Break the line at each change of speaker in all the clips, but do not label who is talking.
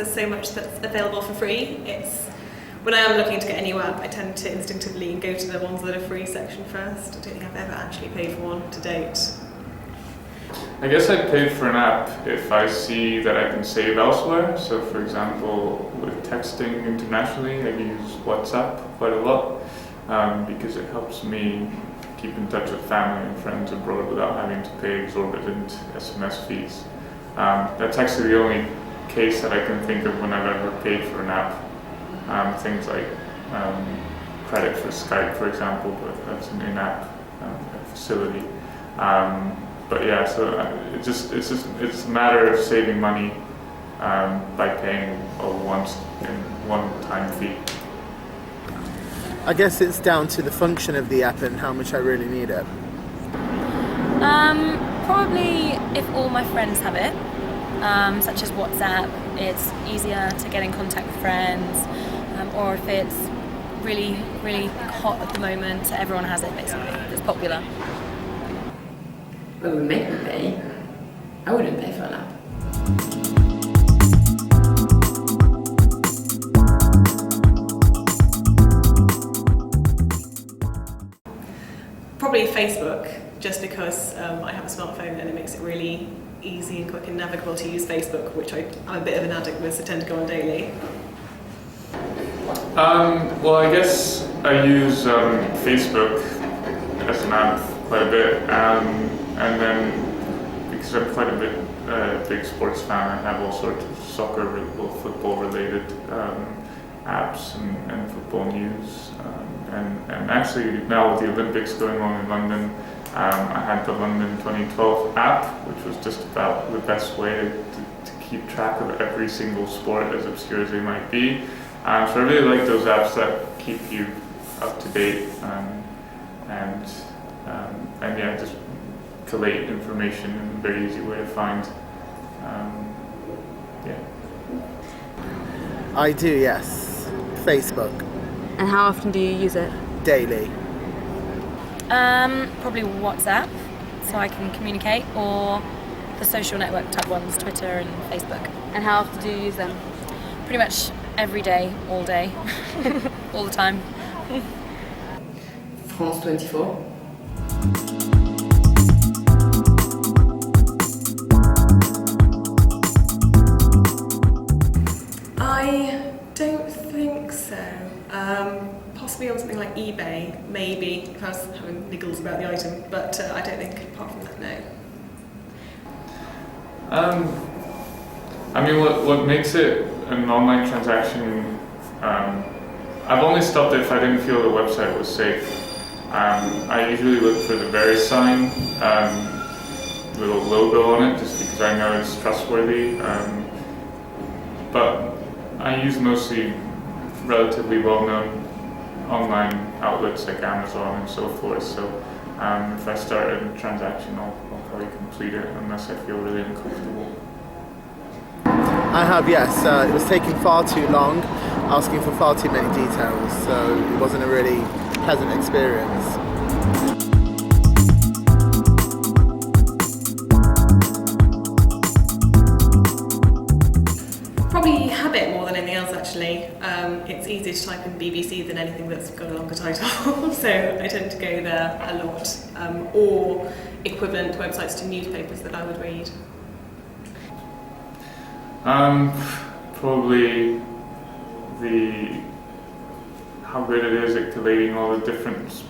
there's so much that's available for free. When I am looking to get a new app, I tend to instinctively go to the ones that are free section first. I don't think I've ever actually paid for one to date.
I guess I'd pay for an app if I see that I can save elsewhere. So for example, with texting internationally, I use WhatsApp quite a lot because it helps me keep in touch with family and friends abroad without having to pay exorbitant SMS fees. That's actually the only case that I can think of when I've ever paid for an app. Things like credit for Skype, for example, but that's an in-app facility. But yeah, so it's a matter of saving money by paying a one-time fee.
I guess it's down to the function of the app and how much I really need it.
Probably if all my friends have it, such as WhatsApp, it's easier to get in contact with friends, or if it's really, really hot at the moment, so everyone has it basically, it's popular.
But it would make me pay. I wouldn't pay for an app.
Probably Facebook, just because I have a smartphone and it makes it really easy and quick and navigable to use Facebook, which I'm a bit of an addict with, so I tend to go on daily.
Well, I guess I use Facebook as an app quite a bit, and then because I'm quite a big sports fan, I have all sorts of soccer, football related apps and football news. And actually now with the Olympics going on in London, I had the London 2012 app, which was just about the best way to keep track of every single sport, as obscure as they might be. So I really like those apps that keep you up to date and yeah, just collate information in a very easy way to find. Yeah.
I do, yes. Facebook.
And how often do you use it?
Daily.
Probably WhatsApp, so I can communicate, or the social network type ones, Twitter and Facebook.
And how often do you use them?
Pretty much every day, all day, all the time.
France 24.
I don't think so. Possibly on something like eBay, maybe, if I was having niggles about the item, but I don't think, apart from that, no.
I mean, what makes it an online transaction, I've only stopped it if I didn't feel the website was safe. I usually look for the VeriSign little logo on it, just because I know it's trustworthy. But I use mostly relatively well-known online outlets like Amazon and so forth. So if I start a transaction, I'll probably complete it unless I feel really uncomfortable.
I have, yes. It was taking far too long, asking for far too many details, so it wasn't a really pleasant experience.
Probably habit more than anything else, actually. It's easier to type in BBC than anything that's got a longer title, so I tend to go there a lot, or equivalent websites to newspapers that I would read.
Probably how good it is at collating all the different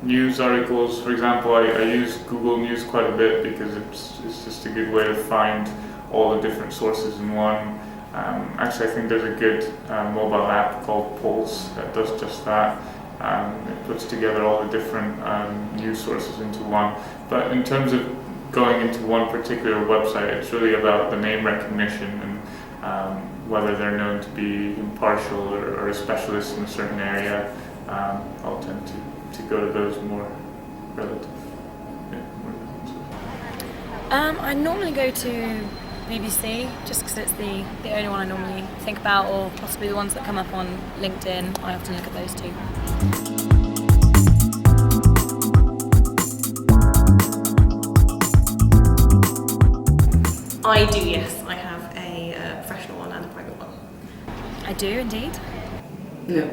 news articles. For example, I use Google News quite a bit because it's just a good way to find all the different sources in one. Actually, I think there's a good mobile app called Pulse that does just that. It puts together all the different news sources into one. But in terms of going into one particular website, it's really about the name recognition and whether they're known to be impartial or a specialist in a certain area. I'll tend to go to those more relative.
I normally go to BBC just because it's the only one I normally think about, or possibly the ones that come up on LinkedIn. I often look at those too.
I do, yes. I have a professional one and a
I do indeed.
No.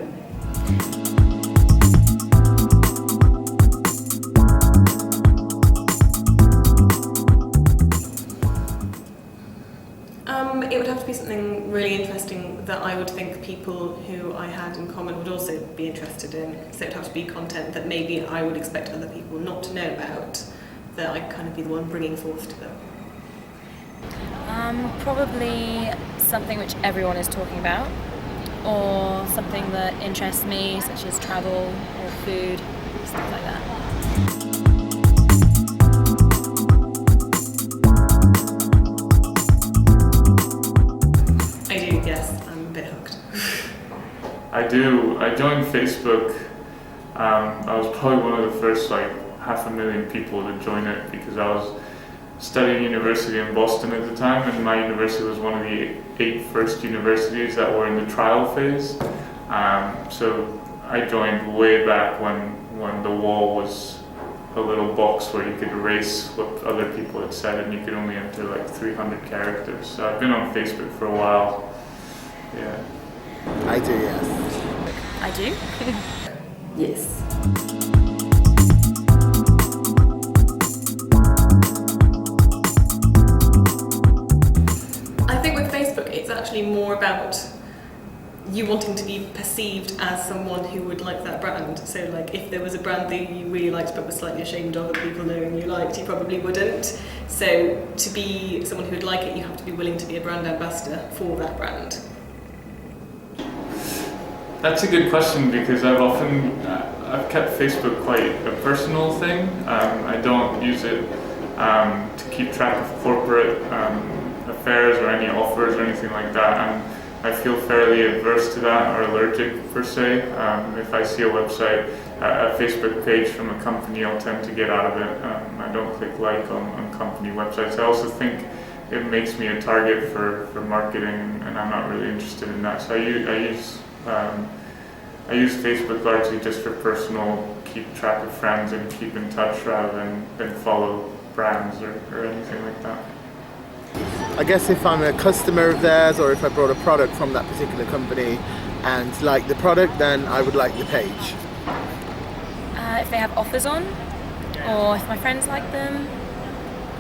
It would have to be something really interesting that I would think people who I had in common would also be interested in. So it would have to be content that maybe I would expect other people not to know about, that I'd kind of be the one bringing forth to them.
Probably something which everyone is talking about, or something that interests me, such as travel or food, stuff like that.
I do, yes, I'm a bit hooked.
I do. I joined Facebook. I was probably one of the first 500,000 people to join it because I was studying university in Boston at the time, and my university was one of the 8 first universities that were in the trial phase. So I joined way back when the wall was a little box where you could erase what other people had said, and you could only enter 300 characters. So I've been on Facebook for a while. Yeah.
I do, yes.
I do.
Yes.
I think with Facebook it's actually more about you wanting to be perceived as someone who would like that brand. So if there was a brand that you really liked but were slightly ashamed of other people knowing you liked, you probably wouldn't. So to be someone who would like it, you have to be willing to be a brand ambassador for that brand.
That's a good question because I've kept Facebook quite a personal thing. I don't use it to keep track of corporate affairs or any offers or anything like that. I feel fairly adverse to that, or allergic per se. If I see a website, a Facebook page from a company, I'll tend to get out of it. I don't click like on company websites. I also think it makes me a target for marketing, and I'm not really interested in that. So I use Facebook largely just for personal, keep track of friends and keep in touch rather than follow brands or anything like that.
I guess if I'm a customer of theirs, or if I brought a product from that particular company and like the product, then I would like the page.
If they have offers on, or if my friends like them,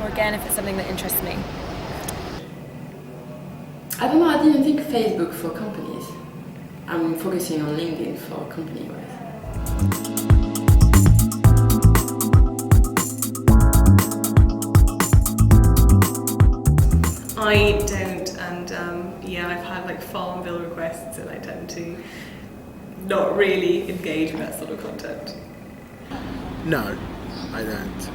or again if it's something that interests me.
I don't know, I didn't think Facebook for companies. I'm focusing on LinkedIn for company-wise.
I don't, and I've had farm bill requests, and I tend to not really engage with that sort of content.
No, I don't.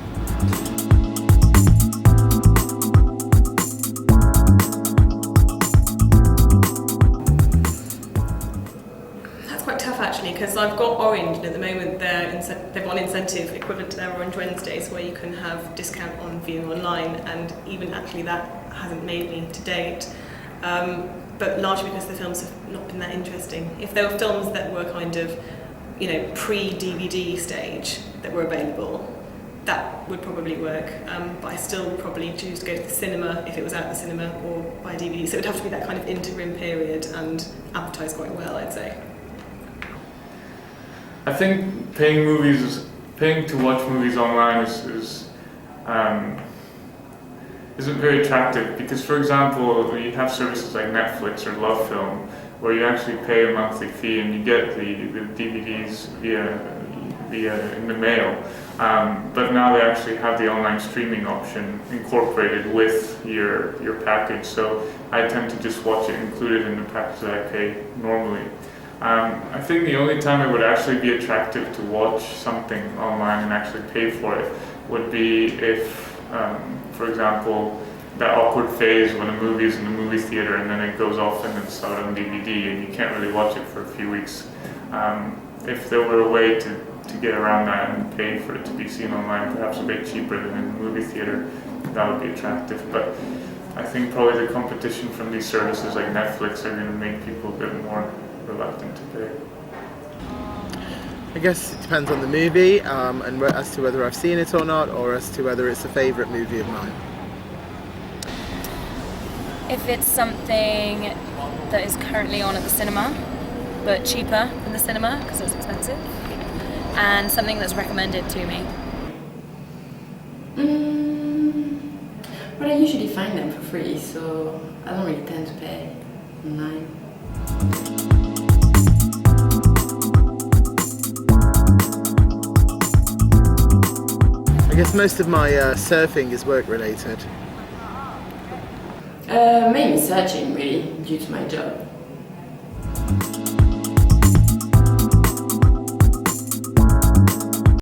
Because I've got Orange, and at the moment they've got an incentive equivalent to their Orange Wednesdays where you can have discount on viewing online, and even actually that hasn't made me to date. But largely because the films have not been that interesting. If there were films that were kind of, pre-DVD stage that were available, that would probably work. But I still would probably choose to go to the cinema if it was at the cinema, or buy DVD. So it would have to be that kind of interim period and advertise quite well, I'd say.
I think paying to watch movies online isn't very attractive because, for example, you have services like Netflix or Love Film where you actually pay a monthly fee and you get the DVDs via in the mail. But now they actually have the online streaming option incorporated with your package, so I tend to just watch it included in the package that I pay normally. I think the only time it would actually be attractive to watch something online and actually pay for it would be if, for example, that awkward phase when a movie is in the movie theater and then it goes off and it's out on DVD and you can't really watch it for a few weeks. If there were a way to get around that and pay for it to be seen online, perhaps a bit cheaper than in the movie theater, that would be attractive. But I think probably the competition from these services like Netflix are going to make people a bit more reluctant to pay.
I guess it depends on the movie and as to whether I've seen it or not, or as to whether it's a favourite movie of mine.
if it's something that is currently on at the cinema, but cheaper than the cinema because it's expensive, and something that's recommended to me.
But I usually find them for free, so I don't really tend to pay online.
I guess most of my surfing is work related.
Mainly searching, really, due to my job.